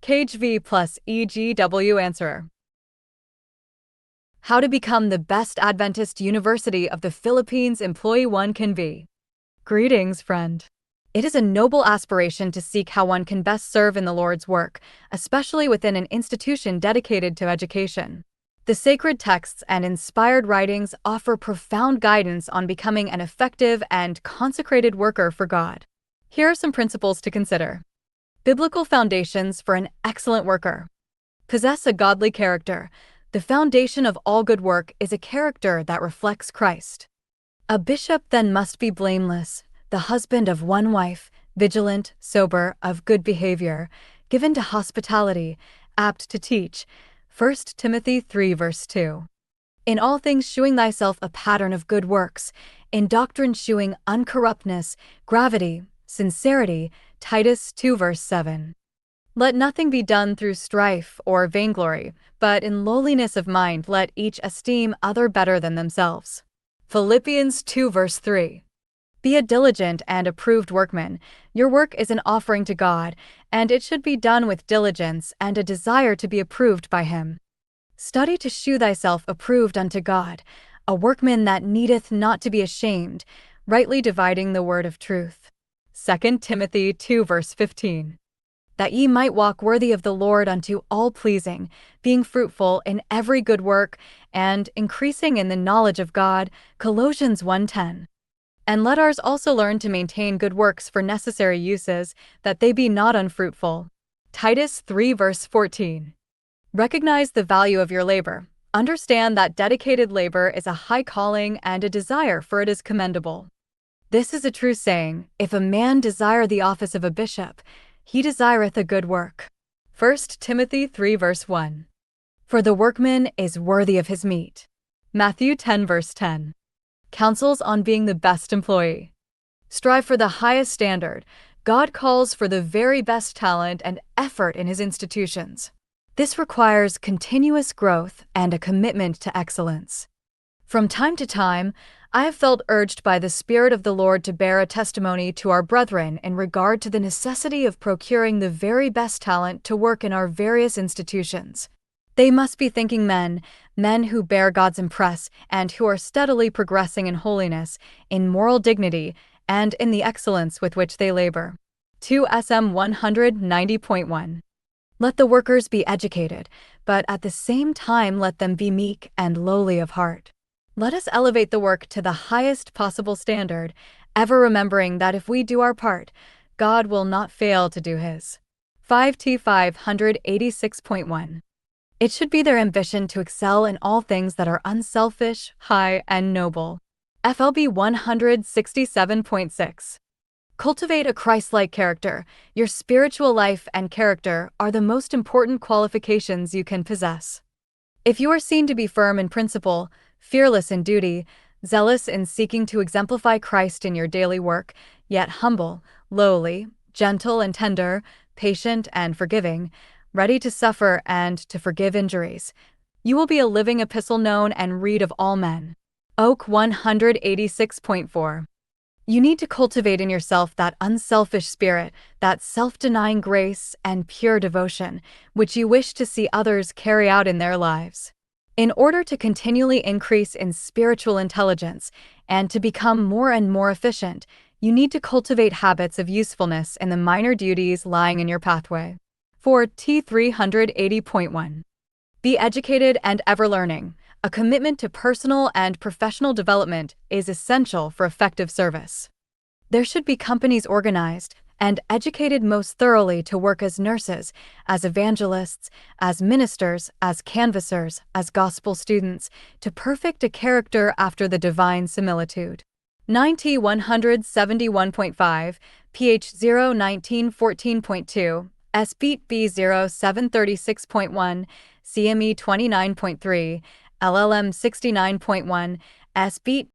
KHV plus EGW answer. How to become the best Adventist University of the Philippines employee one can be. Greetings, friend. It is a noble aspiration to seek how one can best serve in the Lord's work, especially within an institution dedicated to education. The sacred texts and inspired writings offer profound guidance on becoming an effective and consecrated worker for God. Here are some principles to consider. Biblical foundations for an excellent worker. Possess a godly character. The foundation of all good work is a character that reflects Christ. A bishop then must be blameless, the husband of one wife, vigilant, sober, of good behavior, given to hospitality, apt to teach. 1 Timothy 3 verse 2. In all things shewing thyself a pattern of good works, in doctrine shewing uncorruptness, gravity, sincerity. Titus 2 verse 7. Let nothing be done through strife or vainglory, but in lowliness of mind let each esteem other better than themselves. Philippians 2 verse 3. Be a diligent and approved workman. Your work is an offering to God, and it should be done with diligence and a desire to be approved by Him. Study to shew thyself approved unto God, a workman that needeth not to be ashamed, rightly dividing the word of truth. 2 Timothy 2 verse 15. That ye might walk worthy of the Lord unto all pleasing, being fruitful in every good work, and increasing in the knowledge of God. Colossians 1:10. And let ours also learn to maintain good works for necessary uses, that they be not unfruitful. Titus 3 verse 14. Recognize the value of your labor. Understand that dedicated labor is a high calling and a desire, for it is commendable. This is a true saying, if a man desire the office of a bishop, he desireth a good work. 1 Timothy 3 verse 1. For the workman is worthy of his meat. Matthew 10 verse 10. Counsels on being the best employee. Strive for the highest standard. God calls for the very best talent and effort in His institutions. This requires continuous growth and a commitment to excellence. From time to time, I have felt urged by the Spirit of the Lord to bear a testimony to our brethren in regard to the necessity of procuring the very best talent to work in our various institutions. They must be thinking men who bear God's impress and who are steadily progressing in holiness, in moral dignity, and in the excellence with which they labor. 2 SM 190.1. Let the workers be educated, but at the same time let them be meek and lowly of heart. Let us elevate the work to the highest possible standard, ever remembering that if we do our part, God will not fail to do His. 5T 586.1. It should be their ambition to excel in all things that are unselfish, high, and noble. FLB 167.6. Cultivate a Christ-like character. Your spiritual life and character are the most important qualifications you can possess. If you are seen to be firm in principle, fearless in duty, zealous in seeking to exemplify Christ in your daily work, yet humble, lowly, gentle and tender, patient and forgiving, ready to suffer and to forgive injuries, you will be a living epistle known and read of all men. Oak 186.4. You need to cultivate in yourself that unselfish spirit, that self-denying grace and pure devotion, which you wish to see others carry out in their lives. In order to continually increase in spiritual intelligence and to become more and more efficient, you need to cultivate habits of usefulness in the minor duties lying in your pathway. 4T 380.1. Be educated and ever learning. A commitment to personal and professional development is essential for effective service. There should be companies organized and educated most thoroughly to work as nurses, as evangelists, as ministers, as canvassers, as gospel students, to perfect a character after the divine similitude. 9T 171.5, PH 01914.2, SBeat B 0736.1, CME 29.3, LLM 69.1, SBeat.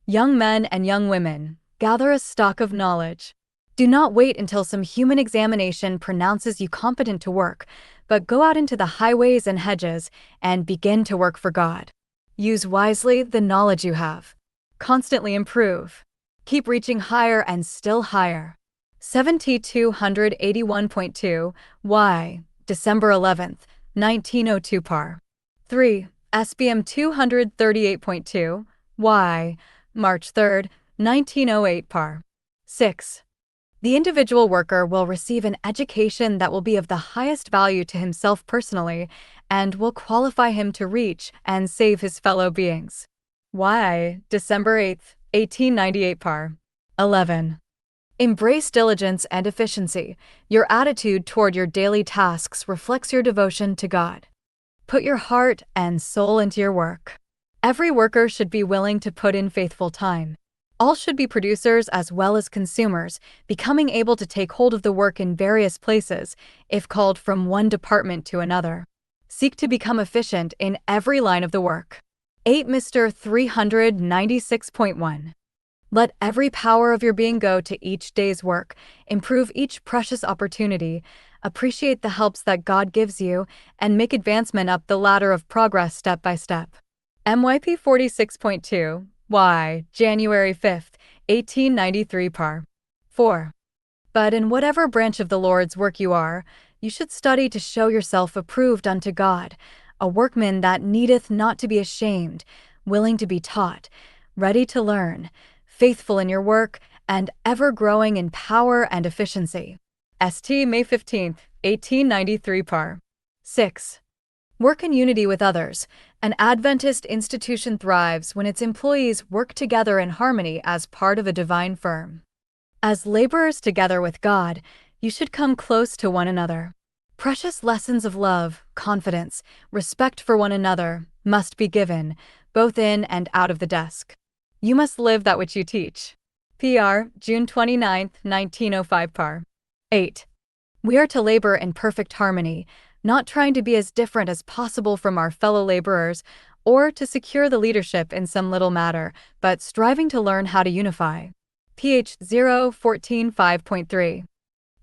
Young men and young women, gather a stock of knowledge. Do not wait until some human examination pronounces you competent to work, but go out into the highways and hedges and begin to work for God. Use wisely the knowledge you have. Constantly improve. Keep reaching higher and still higher. 7281.2, Y, December 11th, 1902 par. 3. SBM 238.2, Y, March 3rd, 1908 par. 6. The individual worker will receive an education that will be of the highest value to himself personally and will qualify him to reach and save his fellow beings. Y, December 8th, 1898 par. 11. Embrace diligence and efficiency. Your attitude toward your daily tasks reflects your devotion to God. Put your heart and soul into your work. Every worker should be willing to put in faithful time. All should be producers as well as consumers, becoming able to take hold of the work in various places, if called from one department to another. Seek to become efficient in every line of the work. 8 Mr. 396.1. Let every power of your being go to each day's work, improve each precious opportunity, appreciate the helps that God gives you, and make advancement up the ladder of progress step by step. MYP 46.2, Y, January 5th, 1893 par. 4. But in whatever branch of the Lord's work you are, you should study to show yourself approved unto God, a workman that needeth not to be ashamed, willing to be taught, ready to learn, faithful in your work, and ever growing in power and efficiency. St. May 15th, 1893 par. 6. Work in unity with others. An Adventist institution thrives when its employees work together in harmony as part of a divine firm. As laborers together with God, you should come close to one another. Precious lessons of love, confidence, respect for one another must be given, both in and out of the desk. You must live that which you teach. PR, June 29, 1905 par. 8. We are to labor in perfect harmony, not trying to be as different as possible from our fellow laborers or to secure the leadership in some little matter, but striving to learn how to unify. PH 014.5.3.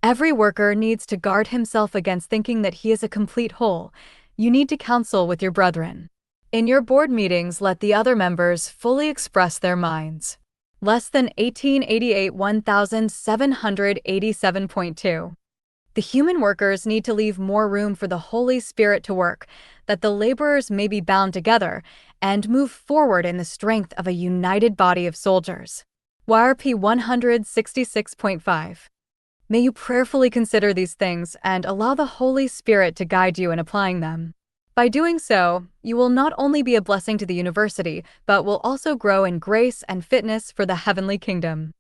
Every worker needs to guard himself against thinking that he is a complete whole. You need to counsel with your brethren. In your board meetings, let the other members fully express their minds. Less than 1888 1787.2. The human workers need to leave more room for the Holy Spirit to work, that the laborers may be bound together and move forward in the strength of a united body of soldiers. YRP 166.5. May you prayerfully consider these things and allow the Holy Spirit to guide you in applying them. By doing so, you will not only be a blessing to the university, but will also grow in grace and fitness for the heavenly kingdom.